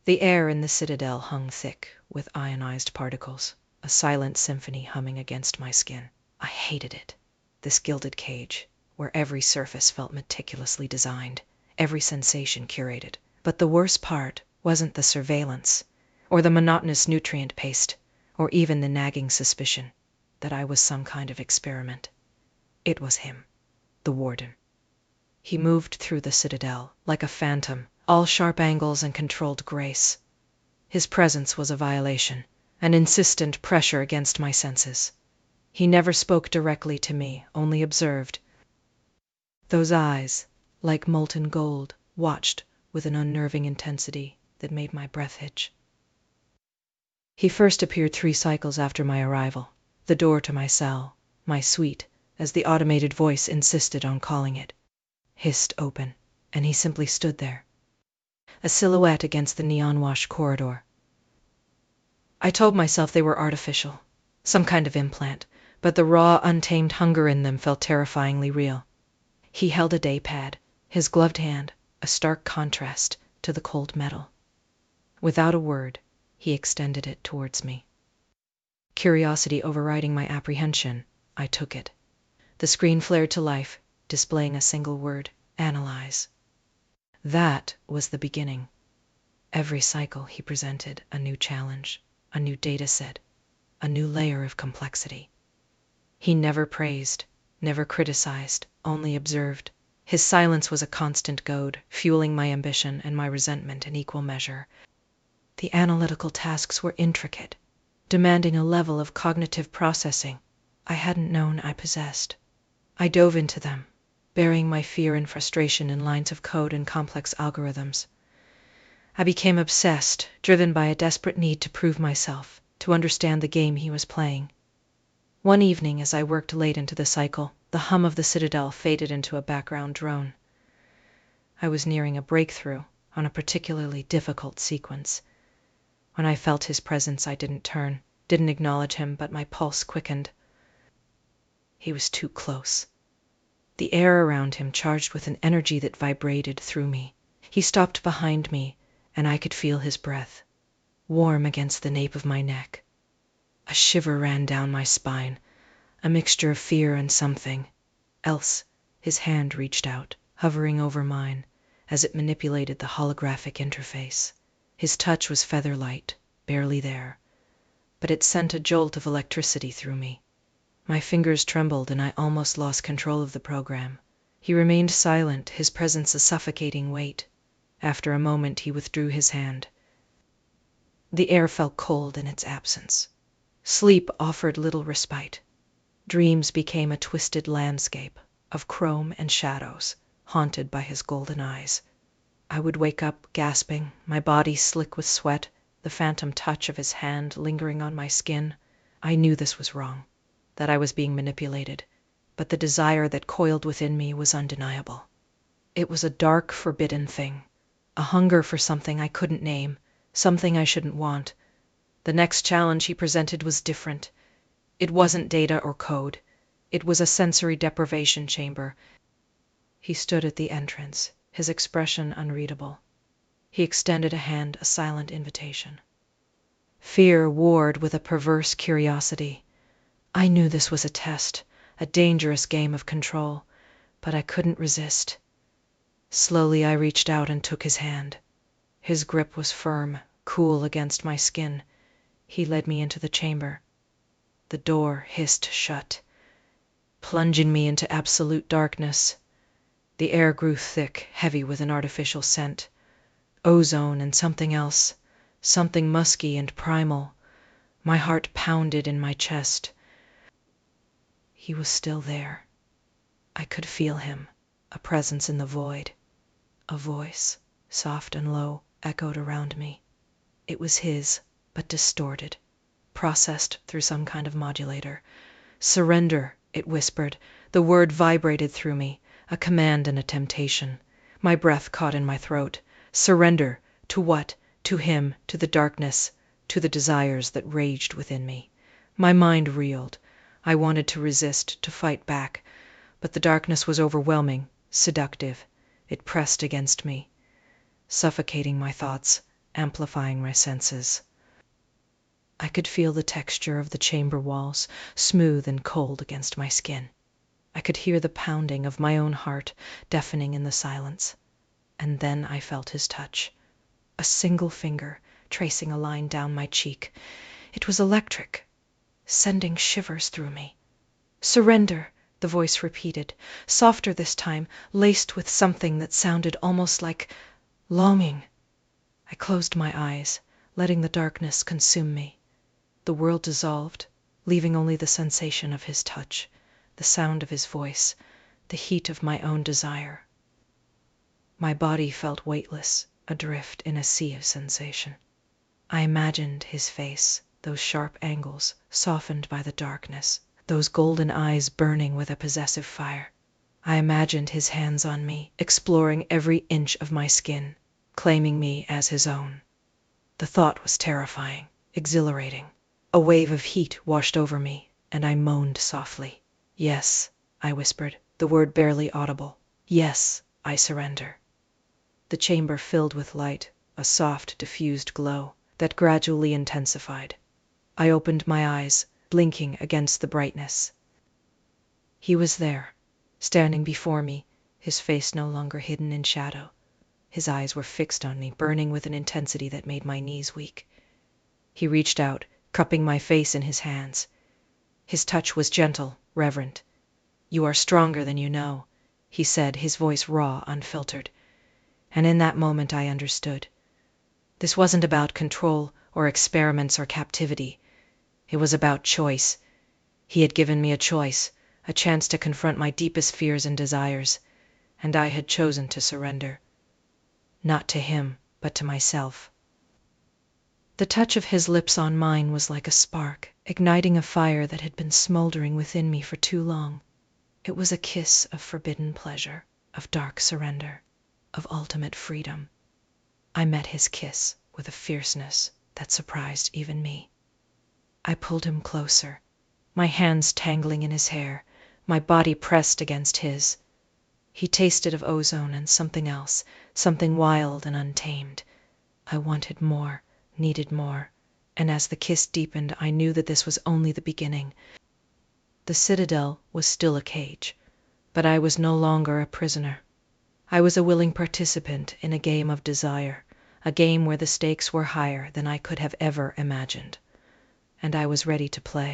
The air in the Citadel hung thick with ionized particles, a silent symphony humming against my skin. I hated it, this gilded cage, where every surface felt meticulously designed, every sensation curated. But the worst part wasn't the surveillance, or the monotonous nutrient paste, or even the nagging suspicion that I was some kind of experiment. It was him, the Warden. He moved through the Citadel like a phantom, all sharp angles and controlled grace. His presence was a violation, an insistent pressure against my senses. He never spoke directly to me, only observed. Those eyes, like molten gold, watched with an unnerving intensity that made my breath hitch. He first appeared 3 cycles after my arrival, the door to my cell, my suite, as the automated voice insisted on calling it, hissed open, and he simply stood there, a silhouette against the neon-washed corridor. I told myself they were artificial, some kind of implant, but the raw, untamed hunger in them felt terrifyingly real. He held a day pad, his gloved hand a stark contrast to the cold metal. Without a word, he extended it towards me. Curiosity overriding my apprehension, I took it. The screen flared to life, displaying a single word: analyze. That was the beginning. Every cycle he presented a new challenge, a new data set, a new layer of complexity. He never praised, never criticized, only observed. His silence was a constant goad, fueling my ambition and my resentment in equal measure. The analytical tasks were intricate, demanding a level of cognitive processing I hadn't known I possessed. I dove into them, burying my fear and frustration in lines of code and complex algorithms. I became obsessed, driven by a desperate need to prove myself, to understand the game he was playing. One evening, as I worked late into the cycle, the hum of the Citadel faded into a background drone. I was nearing a breakthrough on a particularly difficult sequence. When I felt his presence, I didn't turn, didn't acknowledge him, but my pulse quickened. He was too close. The air around him charged with an energy that vibrated through me. He stopped behind me, and I could feel his breath, warm against the nape of my neck. A shiver ran down my spine, a mixture of fear and something else. His hand reached out, hovering over mine, as it manipulated the holographic interface. His touch was feather-light, barely there, but it sent a jolt of electricity through me. My fingers trembled and I almost lost control of the program. He remained silent, his presence a suffocating weight. After a moment, he withdrew his hand. The air felt cold in its absence. Sleep offered little respite. Dreams became a twisted landscape of chrome and shadows, haunted by his golden eyes. I would wake up gasping, my body slick with sweat, the phantom touch of his hand lingering on my skin. I knew this was wrong, that I was being manipulated, but the desire that coiled within me was undeniable. It was a dark, forbidden thing, a hunger for something I couldn't name, something I shouldn't want. The next challenge he presented was different. It wasn't data or code. It was a sensory deprivation chamber. He stood at the entrance, his expression unreadable. He extended a hand, a silent invitation. Fear warred with a perverse curiosity. I knew this was a test, a dangerous game of control, but I couldn't resist. Slowly I reached out and took his hand. His grip was firm, cool against my skin. He led me into the chamber. The door hissed shut, plunging me into absolute darkness. The air grew thick, heavy with an artificial scent. Ozone and something else, something musky and primal. My heart pounded in my chest. He was still there. I could feel him, a presence in the void. A voice, soft and low, echoed around me. It was his, but distorted, processed through some kind of modulator. Surrender, it whispered. The word vibrated through me, a command and a temptation. My breath caught in my throat. Surrender. To what? To him, to the darkness, to the desires that raged within me. My mind reeled. I wanted to resist, to fight back, but the darkness was overwhelming, seductive. It pressed against me, suffocating my thoughts, amplifying my senses. I could feel the texture of the chamber walls, smooth and cold against my skin. I could hear the pounding of my own heart, deafening in the silence. And then I felt his touch. A single finger, tracing a line down my cheek. It was electric, sending shivers through me. "Surrender," the voice repeated, softer this time, laced with something that sounded almost like longing. I closed my eyes, letting the darkness consume me. The world dissolved, leaving only the sensation of his touch, the sound of his voice, the heat of my own desire. My body felt weightless, adrift in a sea of sensation. I imagined his face, those sharp angles, softened by the darkness, those golden eyes burning with a possessive fire. I imagined his hands on me, exploring every inch of my skin, claiming me as his own. The thought was terrifying, exhilarating. A wave of heat washed over me, and I moaned softly. "Yes," I whispered, the word barely audible. "Yes, I surrender." The chamber filled with light, a soft, diffused glow that gradually intensified. I opened my eyes, blinking against the brightness. He was there, standing before me, his face no longer hidden in shadow. His eyes were fixed on me, burning with an intensity that made my knees weak. He reached out, cupping my face in his hands. His touch was gentle, reverent. "You are stronger than you know," he said, his voice raw, unfiltered. And in that moment I understood. This wasn't about control or experiments or captivity. It was about choice. He had given me a choice, a chance to confront my deepest fears and desires, and I had chosen to surrender. Not to him, but to myself. The touch of his lips on mine was like a spark, igniting a fire that had been smoldering within me for too long. It was a kiss of forbidden pleasure, of dark surrender, of ultimate freedom. I met his kiss with a fierceness that surprised even me. I pulled him closer, my hands tangling in his hair, my body pressed against his. He tasted of ozone and something else, something wild and untamed. I wanted more, needed more, and as the kiss deepened, I knew that this was only the beginning. The Citadel was still a cage, but I was no longer a prisoner. I was a willing participant in a game of desire, a game where the stakes were higher than I could have ever imagined, and I was ready to play.